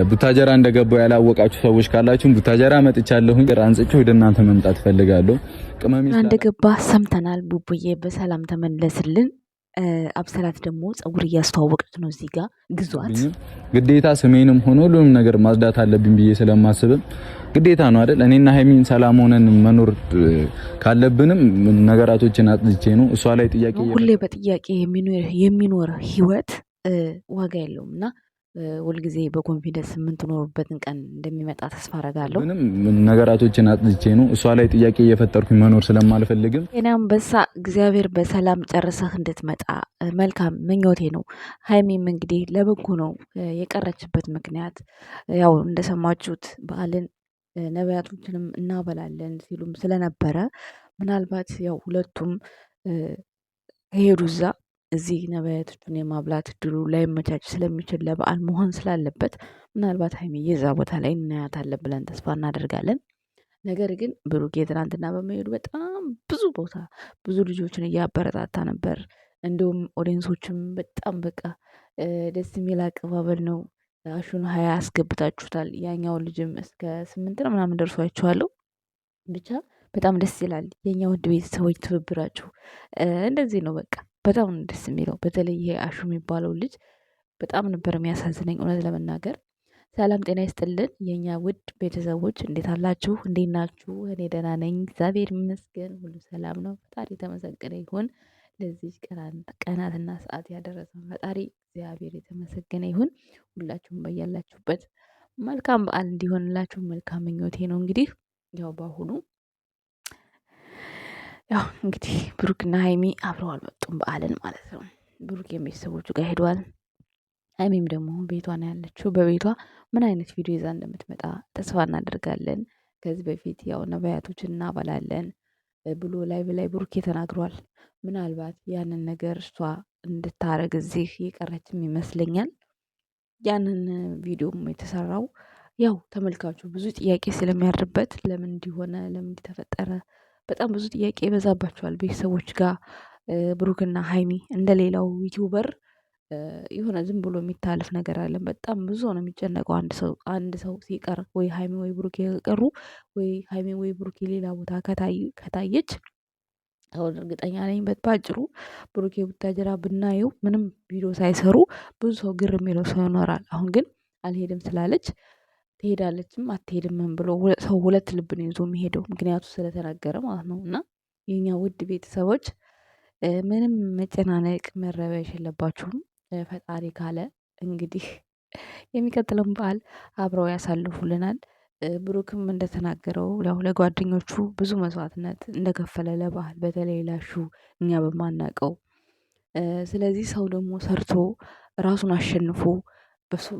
ቡታጀራ እንደገባው ያላወቃችሁ ሰዎች ካላችሁ ቡታጀራ መጥቻለሁኝ። አንጽቼ ወደ እናንተ መምጣት ፈልጋለሁ። ቅመሜ እንደገባ ሰምተናል። ቡቡዬ በሰላም ተመለስልን። አብሰላት ደግሞ ጸጉር እያስተዋወቀች ነው። እዚህ ጋር ግዟት ግዴታ ስሜንም ሆኖ ሁሉንም ነገር ማጽዳት አለብኝ ብዬ ስለማስብም ግዴታ ነው አይደል? እኔና ሀይሚን ሰላም ሆነን መኖር ካለብንም ነገራቶችን አጥልቼ ነው እሷ ላይ ጥያቄ ሁሌ በጥያቄ የሚኖር ህይወት ዋጋ የለውምና ሁልጊዜ በኮንፊደንስ የምትኖርበትን ቀን እንደሚመጣ ተስፋ አደርጋለሁ። ምንም ነገራቶችን አጥልቼ ነው እሷ ላይ ጥያቄ እየፈጠርኩኝ መኖር ስለማልፈልግም እኔም በሳ እግዚአብሔር በሰላም ጨርሰህ እንድትመጣ መልካም ምኞቴ ነው። ሀይሚም እንግዲህ ለበጎ ነው የቀረችበት ምክንያት ያው እንደሰማችሁት በዓልን ነቢያቶችንም እናበላለን ሲሉም ስለነበረ ምናልባት ያው ሁለቱም ከሄዱ እዚህ ነቢያቶቹን የማብላት እድሉ ላይመቻች ስለሚችል ለበዓል መሆን ስላለበት ምናልባት ሀይሚዬ እዛ ቦታ ላይ እናያታለን ብለን ተስፋ እናደርጋለን። ነገር ግን ብሩኬ ትናንትና በመሄዱ በጣም ብዙ ቦታ ብዙ ልጆችን እያበረታታ ነበር። እንዲሁም ኦዲየንሶችም በጣም በቃ ደስ የሚል አቀባበል ነው። አሹን 20 አስገብታችሁታል። ያኛው ልጅም እስከ 8 ነው ምናምን ደርሷችኋለሁ። ብቻ በጣም ደስ ይላል። የኛ ውድ ቤተሰቦች ትብብራችሁ እንደዚህ ነው። በቃ በጣም ደስ የሚለው በተለይ ይሄ አሹ የሚባለው ልጅ በጣም ነበር የሚያሳዝነኝ እውነት ለመናገር። ሰላም ጤና ይስጥልን የኛ ውድ ቤተሰቦች እንዴት አላችሁ? እንዴት ናችሁ? እኔ ደህና ነኝ እግዚአብሔር ይመስገን፣ ሁሉ ሰላም ነው። ፈጣሪ የተመሰገነ ይሁን። ለዚህ ቀናትና ሰዓት ያደረሰን ፈጣሪ እግዚአብሔር የተመሰገነ ይሁን። ሁላችሁም በያላችሁበት መልካም በዓል እንዲሆንላችሁ መልካም ምኞቴ ነው። እንግዲህ ያው እንግዲህ ብሩክና ሀይሚ አብረው አልመጡም በዓልን ማለት ነው። ብሩክ ቤተሰቦቹ ጋር ሄዷል። ሀይሚም ደግሞ ቤቷ ነው ያለችው። በቤቷ ምን አይነት ቪዲዮ ይዛ እንደምትመጣ ተስፋ እናደርጋለን። ከዚህ በፊት ያው ነቢያቶችን እናበላለን ብሎ ላይ ብሩኬ ተናግሯል። ምናልባት ያንን ነገር እሷ እንድታረግ እዚህ የቀረችም ይመስለኛል። ያንን ቪዲዮም የተሰራው ያው ተመልካቹ ብዙ ጥያቄ ስለሚያድርበት ለምን እንዲሆነ ለምን እንዲተፈጠረ በጣም ብዙ ጥያቄ ይበዛባቸዋል ቤተሰቦች ጋር። ብሩክና ሀይሚ እንደሌላው ዩቲዩበር የሆነ ዝም ብሎ የሚታልፍ ነገር አለን። በጣም ብዙ ነው የሚጨነቀው። አንድ ሰው ሲቀር ወይ ሀይሚ ወይ ብሩክ የቀሩ ወይ ሀይሚ ወይ ብሩክ ሌላ ቦታ ከታየች አሁን እርግጠኛ ነኝ በአጭሩ ብሩኬ ቡታጀራ ብናየው ምንም ቪዲዮ ሳይሰሩ ብዙ ሰው ግር የሚለው ሰው ይኖራል። አሁን ግን አልሄድም ስላለች ትሄዳለችም አትሄድምም ብሎ ሰው ሁለት ልብ ነው ይዞ የሚሄደው ምክንያቱ ስለተናገረ ማለት ነው። እና የኛ ውድ ቤተሰቦች ምንም መጨናነቅ መረበሽ የለባችሁም። ፈጣሪ ካለ እንግዲህ የሚቀጥለውን በዓል አብረው ያሳልፉልናል። ብሩክም እንደተናገረው ለጓደኞቹ ብዙ መስዋዕትነት እንደከፈለ ለበዓል በተለይ ላሹ እኛ በማናቀው። ስለዚህ ሰው ደግሞ ሰርቶ ራሱን አሸንፎ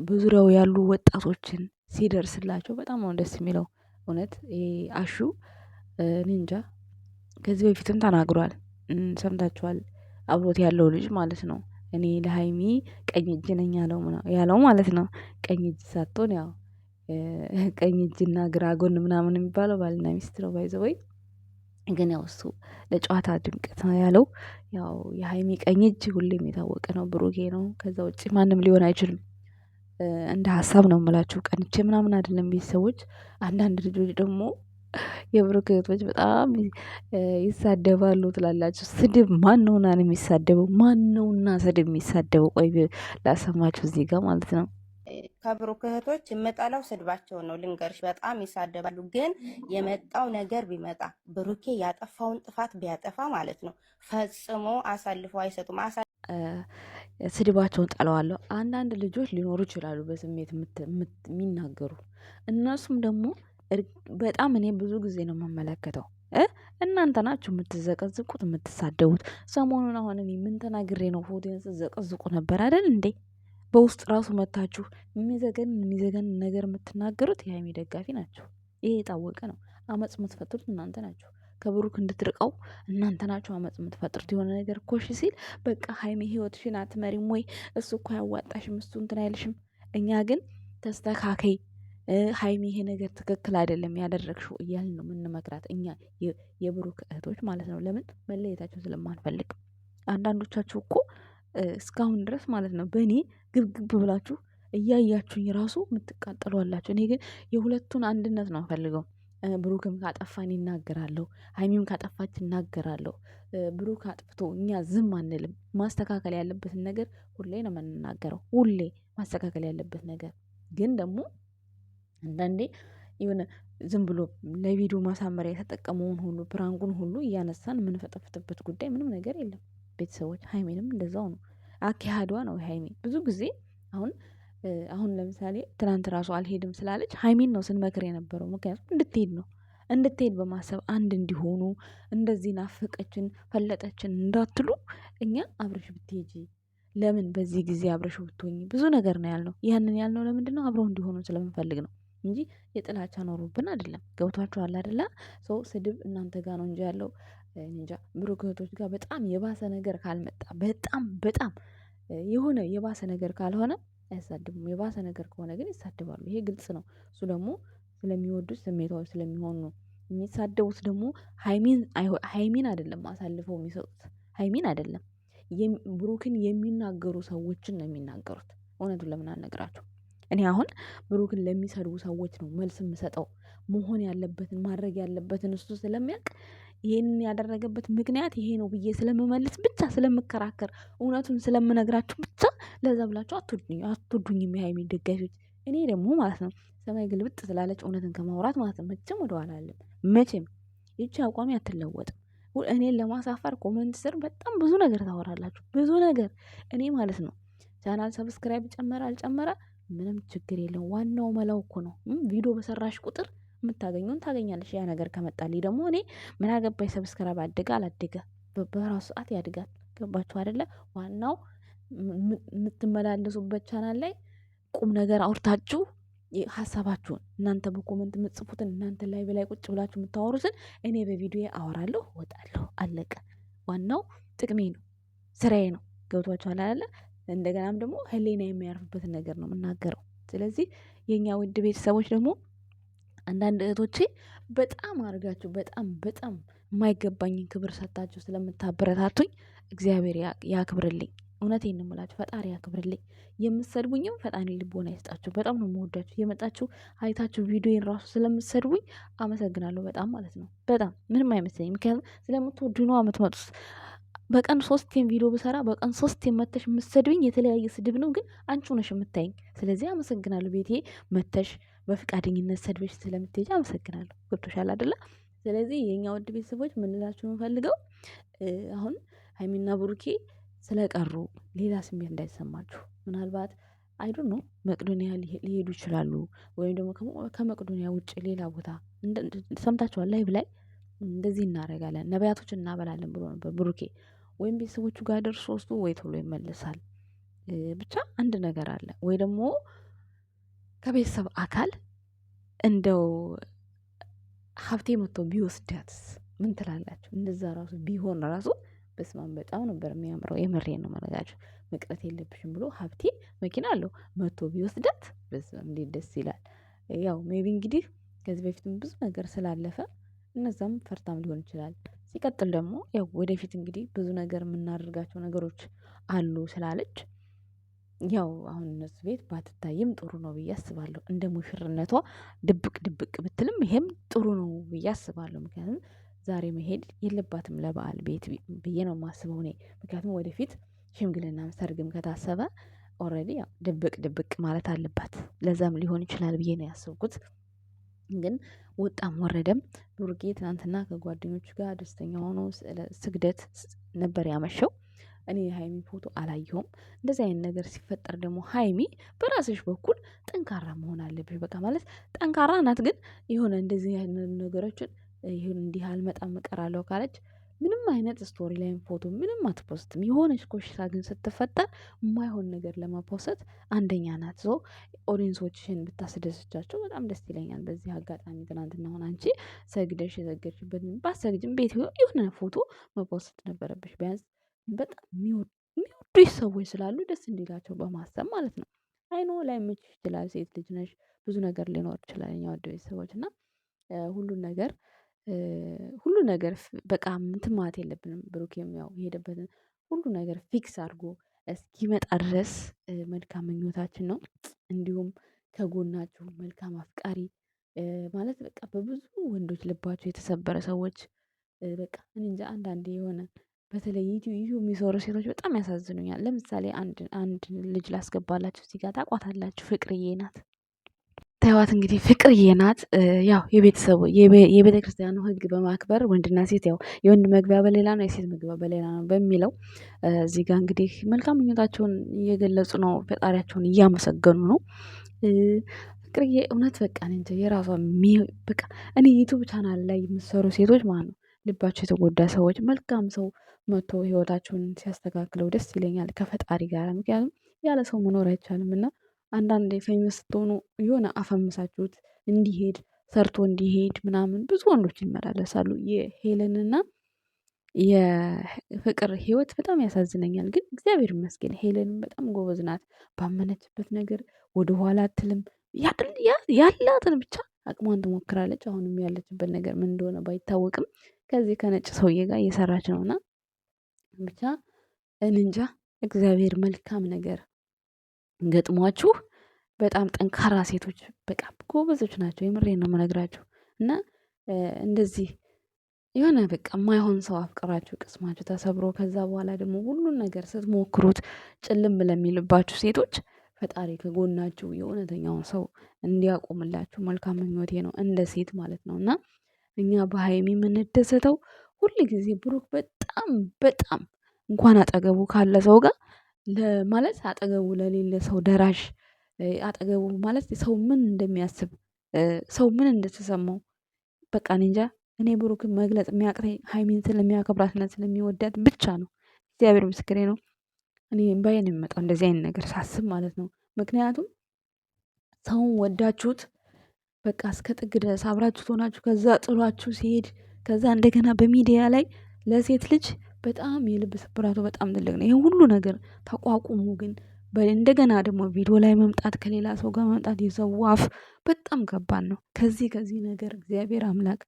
በዙሪያው ያሉ ወጣቶችን ሲደርስላቸው በጣም ነው ደስ የሚለው። እውነት አሹ ኒንጃ ከዚህ በፊትም ተናግሯል፣ ሰምታችኋል። አብሮት ያለው ልጅ ማለት ነው እኔ ለሀይሚ ቀኝ እጅ ነኝ ያለው ማለት ነው። ቀኝ እጅ ሳትሆን ያው ቀኝ እጅና ግራ ጎን ምናምን የሚባለው ባልና ሚስት ነው ባይዘወይ። ግን ያው እሱ ለጨዋታ ድምቀት ነው ያለው። ያው የሀይሚ ቀኝ እጅ ሁሌም የታወቀ ነው ብሩኬ ነው። ከዛ ውጭ ማንም ሊሆን አይችልም። እንደ ሀሳብ ነው የምላችሁ፣ ቀንቼ ምናምን አይደለም። ቤተሰቦች አንዳንድ ልጆች ደግሞ የብሩክ እህቶች በጣም ይሳደባሉ ትላላችሁ። ስድብ ማን ነውና ነው የሚሳደበው? ማን ነውና ስድብ የሚሳደበው? ቆይ ላሰማችሁ እዚህ ጋር ማለት ነው። ከብሩክ እህቶች የምጠላው ስድባቸውን ነው ልንገርሽ። በጣም ይሳደባሉ። ግን የመጣው ነገር ቢመጣ ብሩኬ ያጠፋውን ጥፋት ቢያጠፋ ማለት ነው ፈጽሞ አሳልፎ አይሰጡም። ስድባቸውን ጠለዋለሁ። አንዳንድ ልጆች ሊኖሩ ይችላሉ በስሜት የሚናገሩ። እነሱም ደግሞ በጣም እኔ ብዙ ጊዜ ነው የምመለከተው። እናንተ ናችሁ የምትዘቀዝቁት የምትሳደቡት። ሰሞኑን አሁን እኔ ምን ተናግሬ ነው ፎቶን ስትዘቀዝቁ ነበር አይደል እንዴ? በውስጥ ራሱ መታችሁ የሚዘገን ነገር የምትናገሩት የሀይሚ ደጋፊ ናቸው። ይሄ የታወቀ ነው። አመፅ የምትፈጥሩት እናንተ ናችሁ። ከብሩክ እንድትርቀው እናንተ ናችሁ አመፅ የምትፈጥሩት። የሆነ ነገር ኮሽ ሲል በቃ ሀይሚ ህይወትሽን አትመሪም ወይ እሱ እኮ አያዋጣሽም፣ እሱ እንትን አይልሽም። እኛ ግን ተስተካከይ ሀይሚ ይሄ ነገር ትክክል አይደለም ያደረግሽው እያልን ነው የምንመክራት እኛ የብሩክ እህቶች ማለት ነው። ለምን መለየታቸው ስለማንፈልግ። አንዳንዶቻችሁ እኮ እስካሁን ድረስ ማለት ነው በእኔ ግብግብ ብላችሁ እያያችሁኝ ራሱ የምትቃጠሉ አላችሁ። እኔ ግን የሁለቱን አንድነት ነው ፈልገው። ብሩክም ካጠፋን ይናገራለሁ፣ ሀይሚም ካጠፋች እናገራለሁ። ብሩክ አጥፍቶ እኛ ዝም አንልም። ማስተካከል ያለበትን ነገር ሁሌ ነው የምንናገረው። ሁሌ ማስተካከል ያለበት ነገር ግን ደግሞ አንዳንዴ የሆነ ዝም ብሎ ለቪዲዮ ማሳመሪያ የተጠቀመውን ሁሉ ፕራንኩን ሁሉ እያነሳን የምንፈጠፍጥበት ጉዳይ ምንም ነገር የለም። ቤተሰቦች ሀይሜንም እንደዛው ነው አካሄዷ ነው። ሀይሜ ብዙ ጊዜ አሁን ለምሳሌ ትናንት ራሱ አልሄድም ስላለች ሀይሜን ነው ስንመክር የነበረው። ምክንያቱም እንድትሄድ በማሰብ አንድ እንዲሆኑ እንደዚህ ናፈቀችን ፈለጠችን እንዳትሉ እኛ አብረሽ ብትሄጂ ለምን በዚህ ጊዜ አብረሽ ብትሆኝ ብዙ ነገር ነው ያልነው። ያንን ያልነው ለምንድን ነው? አብረው እንዲሆኑ ስለምንፈልግ ነው እንጂ የጥላቻ ኖሮብን አይደለም። ገብቷችኋል አይደለ? ሰው ስድብ እናንተ ጋር ነው እንጂ ያለው እንጃ ብሩክ እህቶች ጋር በጣም የባሰ ነገር ካልመጣ በጣም የሆነ የባሰ ነገር ካልሆነ አያሳድቡም። የባሰ ነገር ከሆነ ግን ይሳደባሉ። ይሄ ግልጽ ነው። እሱ ደግሞ ስለሚወዱት ስሜታዊ ስለሚሆኑ ነው የሚሳደቡት። ደግሞ ሀይሚን አይደለም አሳልፈው የሚሰጡት፣ ሀይሚን አይደለም ብሩክን የሚናገሩ ሰዎችን ነው የሚናገሩት። እውነቱን ለምን አልነግራቸው? እኔ አሁን ብሩክን ለሚሰድቡ ሰዎች ነው መልስ የምሰጠው። መሆን ያለበትን ማድረግ ያለበትን እሱ ስለሚያውቅ ይሄንን ያደረገበት ምክንያት ይሄ ነው ብዬ ስለምመልስ ብቻ ስለምከራከር እውነቱን ስለምነግራችሁ ብቻ ለዛ ብላችሁ አትወዱኝም የሀይሚ ደጋፊዎች። እኔ ደግሞ ማለት ነው ሰማይ ግልብጥ ስላለች እውነትን ከማውራት ማለት ነው መቼም ወደኋላ አለም። መቼም ይቺ አቋሚ አትለወጥም። እኔን ለማሳፈር ኮመንት ስር በጣም ብዙ ነገር ታወራላችሁ፣ ብዙ ነገር። እኔ ማለት ነው ቻናል ሰብስክራይብ ጨመረ አልጨመረ ምንም ችግር የለም። ዋናው መላው እኮ ነው። ቪዲዮ በሰራሽ ቁጥር የምታገኘውን ታገኛለሽ። ያ ነገር ከመጣልኝ ደግሞ እኔ ምን አገባኝ ሰብስክራይብ አደገ አላደገ በራሱ ሰዓት ያድጋል። ገባችሁ አይደለ? ዋናው የምትመላለሱበት ቻናል ላይ ቁም ነገር አውርታችሁ ሀሳባችሁን እናንተ በኮመንት የምትጽፉትን እናንተ ላይ በላይ ቁጭ ብላችሁ የምታወሩትን እኔ በቪዲዮ አወራለሁ፣ እወጣለሁ። አለቀ። ዋናው ጥቅሜ ነው፣ ስራዬ ነው። ገብቷችኋል አይደለ? እንደገናም ደግሞ ህሊና የሚያርፍበትን ነገር ነው የምናገረው። ስለዚህ የኛ ውድ ቤተሰቦች ደግሞ አንዳንድ እህቶቼ በጣም አድርጋችሁ በጣም የማይገባኝን ክብር ሰጣችሁ ስለምታበረታቱኝ እግዚአብሔር ያክብርልኝ። እውነቴን ነው የምላችሁ፣ ፈጣሪ ያክብርልኝ። የምትሰድቡኝም ፈጣሪ ልቦና ይስጣችሁ። በጣም ነው የምወዳችሁ። የመጣችሁ አይታችሁ ቪዲዮን ራሱ ስለምትሰድቡኝ አመሰግናለሁ በጣም ማለት ነው። በጣም ምንም አይመስለኝም። ምክንያቱም ስለምትወዱ ነው የምትመጡት። በቀን 3 ቪዲዮ ብሰራ በቀን 3 መተሽ የምትሰድብኝ የተለያየ ስድብ ነው፣ ግን አንቺ ሆነሽ የምታይኝ። ስለዚህ አመሰግናለሁ። ቤቴ መተሽ በፍቃደኝነት ሰድበሽ ስለምትሄጂ አመሰግናለሁ። ገብቶሻል አይደለ? ስለዚህ የኛ ውድ ቤተሰቦች ምንላችሁ የምፈልገው አሁን ሀይሚና ብሩኬ ስለቀሩ ሌላ ስሜት እንዳይሰማችሁ። ምናልባት አይዶን ነው መቅዶኒያ ሊሄዱ ይችላሉ፣ ወይም ደግሞ ከመቅዶኒያ ውጭ ሌላ ቦታ ሰምታችኋል። ላይቭ ላይ እንደዚህ እናደርጋለን ነቢያቶችን እናበላለን ብሎ ነበር ብሩኬ። ወይም ቤተሰቦቹ ጋር ደርሶ እሱ ወይ ቶሎ ይመለሳል። ብቻ አንድ ነገር አለ። ወይ ደግሞ ከቤተሰብ አካል እንደው ሀብቴ መጥቶ ቢወስዳትስ ምን ትላላችሁ? እንደዛ ራሱ ቢሆን ራሱ በስማም በጣም ነበር የሚያምረው። የምሬን ነው መረጋችሁ። መቅረት የለብሽም ብሎ ሀብቴ መኪና አለው መጥቶ ቢወስዳት በስማም እንዴት ደስ ይላል። ያው ሜቢ እንግዲህ ከዚህ በፊትም ብዙ ነገር ስላለፈ እነዛም ፈርታም ሊሆን ይችላል። ሲቀጥል ደግሞ ያው ወደፊት እንግዲህ ብዙ ነገር የምናደርጋቸው ነገሮች አሉ ስላለች ያው አሁን እነሱ ቤት ባትታይም ጥሩ ነው ብዬ አስባለሁ። እንደ ሙሽርነቷ ድብቅ ብትልም ይሄም ጥሩ ነው ብዬ አስባለሁ። ምክንያቱም ዛሬ መሄድ የለባትም ለበዓል ቤት ብዬ ነው የማስበው እኔ። ምክንያቱም ወደፊት ሽምግልናም ሰርግም ከታሰበ ኦልሬዲ ያው ድብቅ ማለት አለባት። ለዛም ሊሆን ይችላል ብዬ ነው ያሰብኩት። ግን ወጣም ወረደም ብሩኬ ትናንትና ከጓደኞቹ ጋር ደስተኛ ሆኖ ስግደት ነበር ያመሸው። እኔ የሀይሚ ፎቶ አላየሁም። እንደዚህ አይነት ነገር ሲፈጠር ደግሞ ሀይሚ በራስሽ በኩል ጠንካራ መሆን አለብሽ። በቃ ማለት ጠንካራ ናት፣ ግን የሆነ እንደዚህ አይነት ነገሮችን ይሁን እንዲህ አልመጣም እቀራለሁ ካለች ምንም አይነት ስቶሪ ላይም ፎቶ ምንም አትፖስትም። የሆነች ኮሽታ ግን ስትፈጠር የማይሆን ነገር ለማፖሰት አንደኛ ናት። ሶ ኦዲየንሶችሽን ብታስደስቻቸው በጣም ደስ ይለኛል። በዚህ አጋጣሚ ትናንትና ሆነ አንቺ ሰግደሽ የሰገድሽበት ባሰግጅም ቤት የሆነ ፎቶ መፖስት ነበረብሽ። ቢያንስ በጣም የሚወዱሽ ሰዎች ስላሉ ደስ እንዲላቸው በማሰብ ማለት ነው። አይኖ ላይመችሽ ይችላል። ሴት ልጅ ነሽ፣ ብዙ ነገር ሊኖር ይችላል። እኛ ወደ ቤተሰቦች እና ሁሉ ነገር በቃ እንትን ማለት የለብንም። ብሩኬም ያው የሄደበትን ሁሉ ነገር ፊክስ አድርጎ እስኪመጣ ድረስ መልካም ምኞታችን ነው። እንዲሁም ከጎናችሁ መልካም አፍቃሪ ማለት በቃ በብዙ ወንዶች ልባቸው የተሰበረ ሰዎች በቃ እኔ እንጃ አንዳንዴ የሆነ በተለይ ዩቲዩብ የሚሰሩ ሴቶች በጣም ያሳዝኑኛል። ለምሳሌ አንድ ልጅ ላስገባላችሁ እዚህ ጋር ታቋታላችሁ፣ ፍቅርዬ ናት። ተዋት እንግዲህ ፍቅርዬ ናት። ያው የቤተሰቡ የቤተ ክርስቲያኑ ሕግ በማክበር ወንድና ሴት ያው የወንድ መግቢያ በሌላ ነው የሴት መግቢያ በሌላ ነው በሚለው እዚህ ጋር እንግዲህ መልካም ምኞታቸውን እየገለጹ ነው፣ ፈጣሪያቸውን እያመሰገኑ ነው። ፍቅርዬ እውነት በቃ እኔ እንጃ የራሷ በቃ እኔ ዩቱብ ቻናል ላይ የምትሰሩ ሴቶች ማለት ነው ልባቸው የተጎዳ ሰዎች መልካም ሰው መጥቶ ህይወታቸውን ሲያስተካክለው ደስ ይለኛል ከፈጣሪ ጋር። ምክንያቱም ያለ ሰው መኖር አይቻልም እና አንዳንዴ ፌመስ ስትሆኑ የሆነ አፈምሳችሁት እንዲሄድ ሰርቶ እንዲሄድ ምናምን ብዙ ወንዶች ይመላለሳሉ። የሄለንና የፍቅር ህይወት በጣም ያሳዝነኛል። ግን እግዚአብሔር ይመስገን ሄለንን በጣም ጎበዝ ናት። ባመነችበት ነገር ወደኋላ አትልም። ያላትን ብቻ አቅሟን ትሞክራለች። አሁንም ያለችበት ነገር ምን እንደሆነ ባይታወቅም ከዚህ ከነጭ ሰውዬ ጋር እየሰራች ነውና ብቻ እንጃ እግዚአብሔር መልካም ነገር ገጥሟችሁ በጣም ጠንካራ ሴቶች በቃ ጎበዞች ናቸው። የምሬን ነው የምነግራችሁ። እና እንደዚህ የሆነ በቃ የማይሆን ሰው አፍቅራችሁ ቅስማችሁ ተሰብሮ ከዛ በኋላ ደግሞ ሁሉን ነገር ስትሞክሩት ጭልም ለሚልባችሁ ሴቶች ፈጣሪ ከጎናችሁ የእውነተኛውን ሰው እንዲያቆምላችሁ መልካም ምኞቴ ነው፣ እንደ ሴት ማለት ነው። እና እኛ በሀይሚ የምንደሰተው ሁል ጊዜ ብሩክ በጣም በጣም እንኳን አጠገቡ ካለ ሰው ጋር ማለት አጠገቡ ለሌለ ሰው ደራሽ አጠገቡ ማለት ሰው ምን እንደሚያስብ ሰው ምን እንደተሰማው በቃ እኔ እንጃ። እኔ ብሩክን መግለጽ የሚያቅተኝ ሀይሚን ስለሚያከብራትና ስለሚወዳት ብቻ ነው። እግዚአብሔር ምስክሬ ነው። እኔ እምባዬ ነው የሚመጣው እንደዚህ አይነት ነገር ሳስብ ማለት ነው። ምክንያቱም ሰውን ወዳችሁት በቃ እስከ ጥግ ድረስ አብራችሁ ትሆናችሁ ከዛ ጥሏችሁ ሲሄድ ከዛ እንደገና በሚዲያ ላይ ለሴት ልጅ በጣም የልብ ስብራቱ በጣም ትልቅ ነው። ይሄ ሁሉ ነገር ተቋቁሞ ግን እንደገና ደግሞ ቪዲዮ ላይ መምጣት ከሌላ ሰው ጋር መምጣት የሰው አፍ በጣም ከባድ ነው። ከዚህ ነገር እግዚአብሔር አምላክ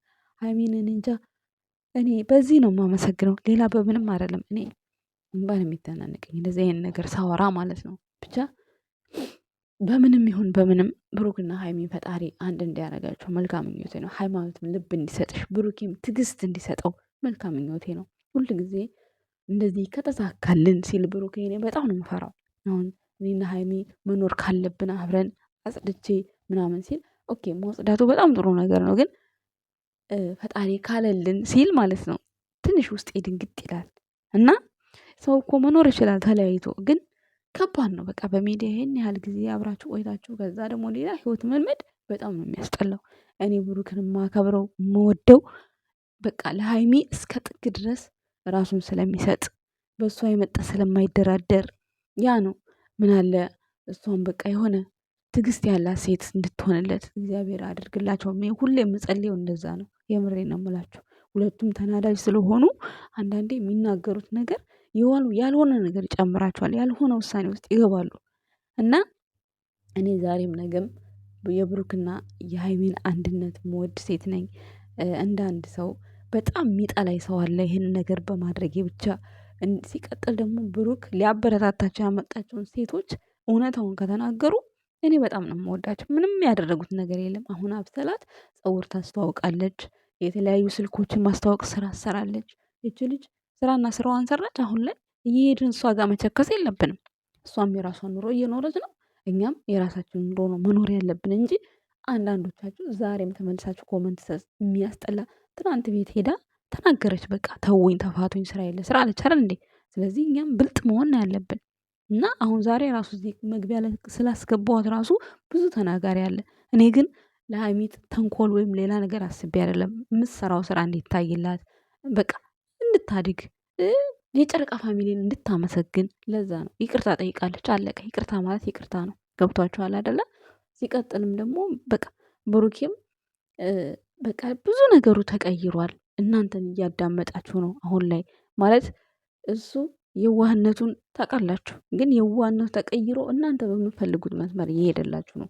ሀይሚንን እንጃ እኔ በዚህ ነው የማመሰግነው፣ ሌላ በምንም አይደለም። እኔ እንባን የሚተናነቀኝ እንደዚህ አይነት ነገር ሳወራ ማለት ነው። ብቻ በምንም ይሁን በምንም ብሩክና ሀይሚን ፈጣሪ አንድ እንዲያደርጋቸው መልካም ምኞቴ ነው። ሃይማኖትም ልብ እንዲሰጥሽ ብሩኬም ትዕግስት እንዲሰጠው መልካም ምኞቴ ነው። ሁል ጊዜ እንደዚህ ከተሳካልን ሲል ብሩኬ እኔ በጣም ነው የምፈራው። አሁን እኔና ሀይሚ መኖር ካለብን አብረን አጽድቼ ምናምን ሲል ኦኬ መጽዳቱ በጣም ጥሩ ነገር ነው። ግን ፈጣሪ ካለልን ሲል ማለት ነው ትንሽ ውስጤ ድንግጥ ይላል። እና ሰው እኮ መኖር ይችላል ተለያይቶ፣ ግን ከባድ ነው። በቃ በሚዲያ ይሄን ያህል ጊዜ አብራችሁ ቆይታችሁ ከዛ ደግሞ ሌላ ህይወት መልመድ በጣም ነው የሚያስጠላው። እኔ ብሩክን የማከብረው የምወደው በቃ ለሀይሚ እስከ ጥግ ድረስ ራሱን ስለሚሰጥ በእሷ የመጣ ስለማይደራደር ያ ነው። ምን አለ እሷን በቃ የሆነ ትዕግስት ያላት ሴት እንድትሆንለት እግዚአብሔር አድርግላቸው። ሁሌ የምጸልየው እንደዛ ነው። የምሬን ነው የምላቸው። ሁለቱም ተናዳጅ ስለሆኑ አንዳንዴ የሚናገሩት ነገር ያልሆነ ነገር ይጨምራቸዋል፣ ያልሆነ ውሳኔ ውስጥ ይገባሉ። እና እኔ ዛሬም ነገም የብሩክና የሀይሚን አንድነት መወድ ሴት ነኝ። እንደ አንድ ሰው በጣም የሚጠላይ ሰው አለ ይህን ነገር በማድረጌ ብቻ። ሲቀጥል ደግሞ ብሩክ ሊያበረታታቸው ያመጣቸውን ሴቶች እውነታውን ከተናገሩ እኔ በጣም ነው የምወዳቸው። ምንም ያደረጉት ነገር የለም። አሁን አብሰላት ፀጉር ታስተዋውቃለች፣ የተለያዩ ስልኮችን ማስተዋወቅ ስራ ትሰራለች። ይች ልጅ ስራና ስራዋን ሰራች። አሁን ላይ እየሄድን እሷ ጋር መቸከስ የለብንም። እሷም የራሷን ኑሮ እየኖረች ነው፣ እኛም የራሳችን ኑሮ ነው መኖር ያለብን እንጂ አንዳንዶቻችሁ ዛሬም ተመልሳችሁ ኮመንት የሚያስጠላ ትናንት ቤት ሄዳ ተናገረች። በቃ ተውኝ፣ ተፋቱኝ፣ ስራ የለ ስራ አለች አይደል እንዴ? ስለዚህ እኛም ብልጥ መሆን ነው ያለብን። እና አሁን ዛሬ ራሱ እዚህ መግቢያ ላይ ስላስገባኋት ራሱ ብዙ ተናጋሪ አለ። እኔ ግን ለሀይሚት ተንኮል ወይም ሌላ ነገር አስቤ አይደለም። የምትሰራው ስራ እንዲታይላት በቃ እንድታድግ የጨረቃ ፋሚሊን እንድታመሰግን ለዛ ነው ይቅርታ ጠይቃለች። አለቀ። ይቅርታ ማለት ይቅርታ ነው። ገብቷችኋል አይደለ? ሲቀጥልም ደግሞ በቃ ብሩኬም በቃ ብዙ ነገሩ ተቀይሯል። እናንተን እያዳመጣችሁ ነው አሁን ላይ ማለት እሱ የዋህነቱን ታውቃላችሁ፣ ግን የዋህነቱ ተቀይሮ እናንተ በምፈልጉት መስመር እየሄደላችሁ ነው።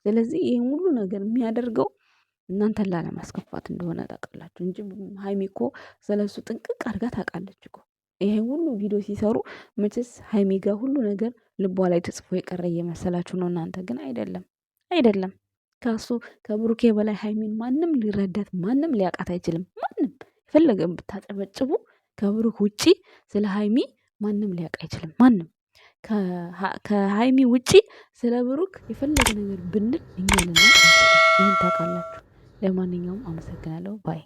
ስለዚህ ይህን ሁሉ ነገር የሚያደርገው እናንተን ላለማስከፋት እንደሆነ ታውቃላችሁ እንጂ ሀይሚ እኮ ስለሱ ጥንቅቅ አድርጋ ታውቃለች እኮ። ይሄን ሁሉ ቪዲዮ ሲሰሩ መቼስ ሀይሚ ጋር ሁሉ ነገር ልቧ ላይ ተጽፎ የቀረ እየመሰላችሁ ነው እናንተ። ግን አይደለም አይደለም። ከሱ ከብሩኬ በላይ ሀይሚን ማንም ሊረዳት ማንም ሊያውቃት አይችልም። ማንም የፈለገ ብታጨበጭቡ ከብሩክ ውጪ ስለ ሀይሚ ማንም ሊያውቅ አይችልም። ማንም ከሀይሚ ውጪ ስለ ብሩክ የፈለገ ነገር ብንል እኛ ልናውቅ አንችልም። ይህን ታውቃላችሁ። ለማንኛውም አመሰግናለሁ ባይ